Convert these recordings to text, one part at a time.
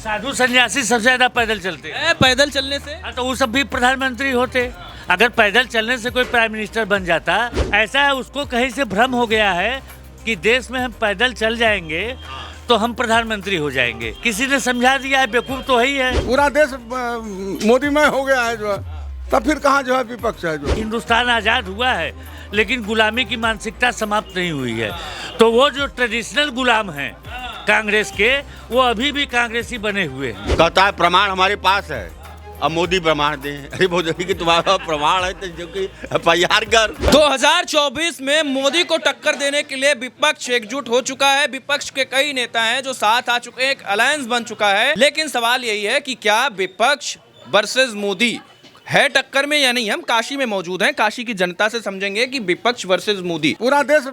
साधु सन्यासी सबसे ज्यादा पैदल चलते हैं। पैदल चलने से हाँ, तो वो सब भी प्रधानमंत्री होते। अगर पैदल चलने से कोई प्राइम मिनिस्टर बन जाता, ऐसा है उसको कहीं से भ्रम हो गया है कि देश में हम पैदल चल जाएंगे तो हम प्रधानमंत्री हो जाएंगे। किसी ने समझा दिया है, बेवकूफ तो ही है। पूरा देश मोदीमय हो गया है जो है, तब फिर कहाँ जो है विपक्ष है जो। हिंदुस्तान आजाद हुआ है लेकिन गुलामी की मानसिकता समाप्त नहीं हुई है। तो वो जो ट्रेडिशनल गुलाम हैं कांग्रेस के, वो अभी भी कांग्रेसी बने हुए हैं। कहता है प्रमाण हमारे पास है, अब मोदी प्रमाण दें। अरे मोदी कि तुम्हारा प्रमाण है तो जो कि FIR कर। 2024 में मोदी को टक्कर देने के लिए विपक्ष एकजुट हो चुका है। विपक्ष के कई नेता हैं जो साथ आ चुके हैं, एक अलायंस बन चुका है। लेकिन सवाल यही है कि क्या विपक्ष वर्सेस मोदी है टक्कर में या नहीं। हम काशी में मौजूद हैं, काशी की जनता से समझेंगे कि विपक्ष वर्सेस मोदी। पूरा देश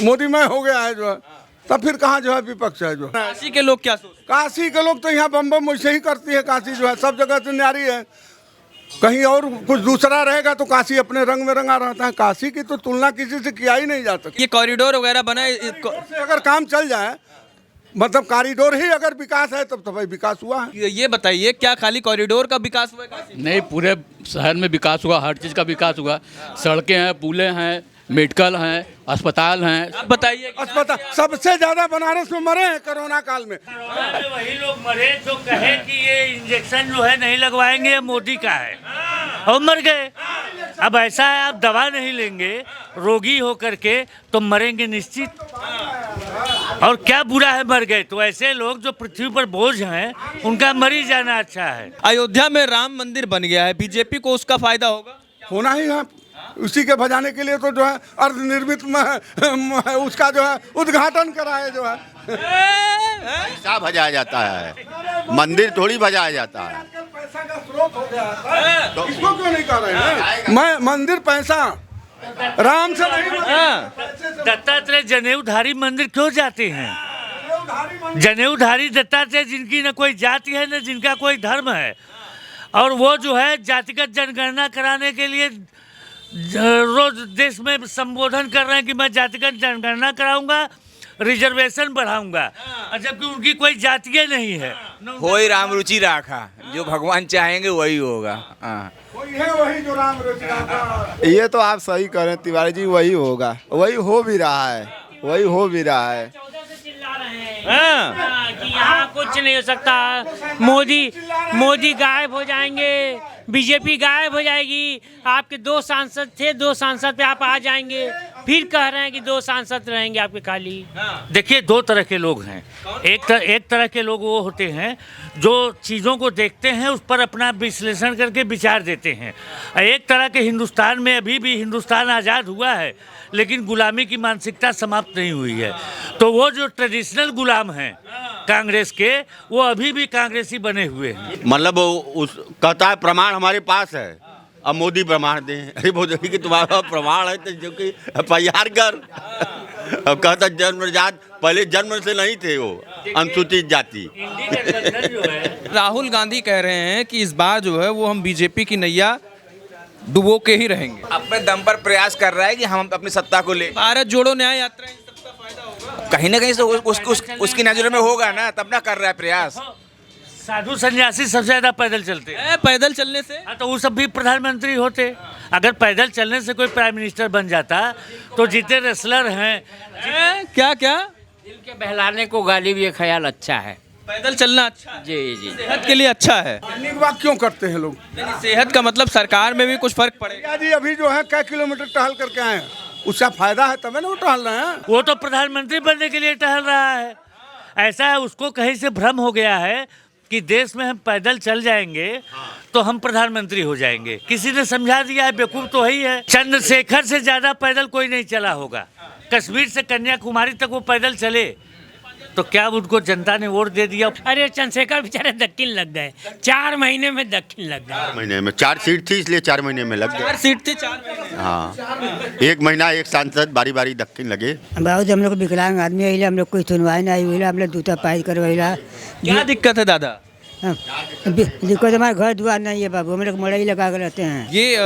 मोदीमय हो गया है जो है, तब फिर कहाँ जो है विपक्ष है जो। काशी के लोग क्या सोचते काशी के लोग तो यहाँ बम बम वैसे ही करती है। काशी जो है सब जगह से न्यारी है, कहीं और कुछ दूसरा रहेगा तो काशी अपने रंग में रंगा रहता है। काशी की तो तुलना किसी से किया ही नहीं जा सकती। ये कॉरिडोर वगैरह बना से अगर काम चल जाए, मतलब कॉरिडोर ही अगर विकास है तब तो भाई विकास हुआ है। ये बताइए, क्या खाली कॉरिडोर का विकास हुआ है काशी में? नहीं, पूरे शहर में विकास हुआ, हर चीज़ का विकास हुआ। सड़कें हैं, पुलें हैं, मेडिकल हैं, अस्पताल हैं। आप बताइए। अस्पताल सबसे ज्यादा बनारस में मरे हैं कोरोना काल में। कोरोना में वही लोग मरे जो कहे कि ये इंजेक्शन जो है नहीं लगवाएंगे, ये मोदी का है, और मर गए। अब ऐसा है, आप दवा नहीं लेंगे रोगी होकर के तो मरेंगे निश्चित। और क्या बुरा है मर गए तो। ऐसे लोग जो पृथ्वी पर बोझ हैं उनका मर ही जाना अच्छा है। अयोध्या में राम मंदिर बन गया है, बीजेपी को उसका फायदा होगा? होना ही है। उसी के भजाने के लिए तो जो है अर्धनिर्मित में उसका जो है उद्घाटन कराए जो है। पैसा भजाया जाता है, मंदिर थोड़ी भजाया जाता है। पैसा का स्रोत हो गया है, तो इसको क्यों नहीं कर रहे हैं? मैं मंदिर पैसा राम से नहीं। दत्तात्रेय जनेऊधारी मंदिर क्यों जाते हैं? जनेऊधारी दत्तात्रेय जिनकी न कोई जाति है न जिनका कोई धर्म है, और वो जो है जातिगत जनगणना कराने के लिए रोज देश में संबोधन कर रहे हैं कि मैं जातिगत जनगणना कराऊंगा, रिजर्वेशन बढ़ाऊंगा, जबकि उनकी कोई जातीय नहीं है। कोई राम रुचि राखा, जो भगवान चाहेंगे वही होगा। वही है, वही जो राम रुचि राखा। ये तो आप सही कह रहे हैं तिवारी जी, वही होगा, वही हो भी रहा है, वही हो भी रहा है। कि यहाँ कुछ नहीं हो सकता, मोदी गायब हो जाएंगे, बीजेपी गायब हो जाएगी। आपके 2 सांसद थे, 2 सांसद पे आप आ जाएंगे, फिर कह रहे हैं कि 2 सांसद रहेंगे आपके खाली। देखिए, 2 तरह के लोग हैं। एक तरह के लोग वो होते हैं जो चीज़ों को देखते हैं, उस पर अपना विश्लेषण करके विचार देते हैं। एक तरह के हिंदुस्तान में अभी भी हिंदुस्तान आज़ाद हुआ है लेकिन गुलामी की मानसिकता समाप्त नहीं हुई है। तो वो जो ट्रेडिशनल गुलाम हैं कांग्रेस के, वो अभी भी कांग्रेसी बने हुए हैं। मतलब उस कहता है प्रमाण हमारे पास है, अब मोदी प्रमाण दें। अरे मोदी कि तुम्हारा प्रमाण है तो जो कि FIR कर। अब कहता जन्मजात, पहले जन्म से नहीं थे वो, अनुसूचित जाति। राहुल गांधी कह रहे हैं कि इस बार जो है वो हम बीजेपी की नैया डुबो के ही रहेंगे। अपने दम पर प्रयास कर रहा है कि हम अपनी सत्ता को ले। भारत जोड़ो न्याय यात्रा, इन सबका फायदा होगा कहीं ना कहीं से उसकी नजर में होगा ना, तब ना कर रहा है प्रयास। साधु सन्यासी सबसे ज्यादा पैदल चलते हैं। पैदल चलने से हाँ, तो वो सब भी प्रधानमंत्री होते। अगर पैदल चलने से कोई प्राइम मिनिस्टर बन जाता तो जितने रेसलर हैं। क्या क्या दिल के बहलाने को गालिब ये ख्याल अच्छा है। पैदल चलना अच्छा है। जी। सेहत के लिए अच्छा है। बात क्यों करते हैं लोग? सेहत का मतलब सरकार में भी कुछ फर्क पड़ेगा। जी अभी जो है कई किलोमीटर टहल करके आए हैं, उसका फायदा है तभी ना वो टहल रहे हैं। वो तो प्रधानमंत्री बनने के लिए टहल रहा है। ऐसा है, उसको कहीं से भ्रम हो गया है कि देश में हम पैदल चल जाएंगे तो हम प्रधानमंत्री हो जाएंगे। किसी ने समझा दिया है, बेवकूफ तो ही है। चंद्रशेखर से ज्यादा पैदल कोई नहीं चला होगा। कश्मीर से कन्याकुमारी तक वो पैदल चले, तो क्या उनको जनता ने वोट दे दिया? अरे चंद्रशेखर बेचारे दक्षिण लग गए, 4 महीने में दक्षिण लग गए। 4 महीने में 4 सीट थी, इसलिए 4 महीने में लग गए। 4 सीट थी, 4 महीने। हाँ, 1 महीना 1 सांसद बारी बारी दक्षिण लगे। बहुत हम लोग विकलांग आदमी है, हम लोग कोई सुनवाई नहीं हुई, हम लोग दूटा पाई करवाइला। क्या दिक्कत है दादा? दिक्कत हमारे घर द्वार नहीं है बाबू, हम लोग मड़ई लगा कर रहते हैं। ये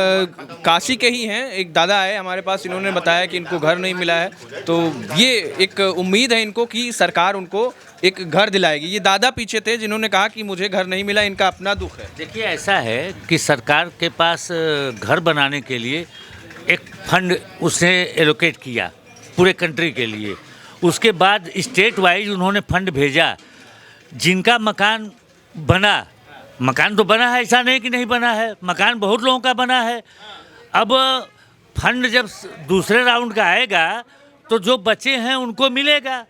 काशी के ही हैं, एक दादा है हमारे पास, इन्होंने बताया कि इनको घर नहीं मिला है। तो ये एक उम्मीद है इनको कि सरकार उनको एक घर दिलाएगी। ये दादा पीछे थे जिन्होंने कहा कि मुझे घर नहीं मिला, इनका अपना दुख है। देखिए ऐसा है कि सरकार के पास घर बनाने के लिए एक फंड उसने एलोकेट किया पूरे कंट्री के लिए। उसके बाद स्टेट वाइज उन्होंने फंड भेजा। जिनका मकान बना, मकान तो बना है, ऐसा नहीं कि नहीं बना है, मकान बहुत लोगों का बना है। अब फंड जब दूसरे राउंड का आएगा तो जो बचे हैं उनको मिलेगा।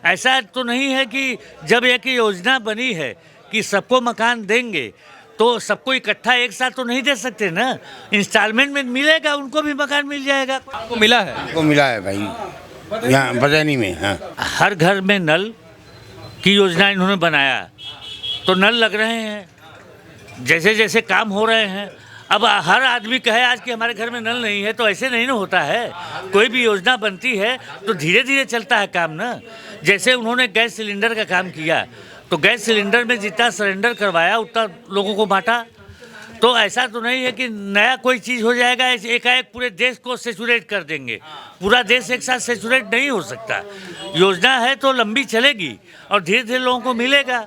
ऐसा तो नहीं है कि जब एक योजना बनी है कि सबको मकान देंगे तो सबको इकट्ठा एक साथ तो नहीं दे सकते ना, इंस्टॉलमेंट में मिलेगा, उनको भी मकान मिल जाएगा। आपको मिला है? को मिला है भाई, यहाँ बरैनी में। हाँ, हर घर में नल की योजना इन्होंने बनाया तो नल लग रहे हैं, जैसे जैसे काम हो रहे हैं। अब हर आदमी कहे आज कि हमारे घर में नल नहीं है तो ऐसे नहीं ना होता है। कोई भी योजना बनती है तो धीरे धीरे चलता है काम ना। जैसे उन्होंने गैस सिलेंडर का काम किया तो गैस सिलेंडर में जितना सरेंडर करवाया उतना लोगों को बांटा। तो ऐसा तो नहीं है कि नया कोई चीज़ हो जाएगा एकाएक पूरे देश को सेचुरेट कर देंगे। पूरा देश एक साथ सेचुरेट नहीं हो सकता। योजना है तो लंबी चलेगी और धीरे धीरे लोगों को मिलेगा।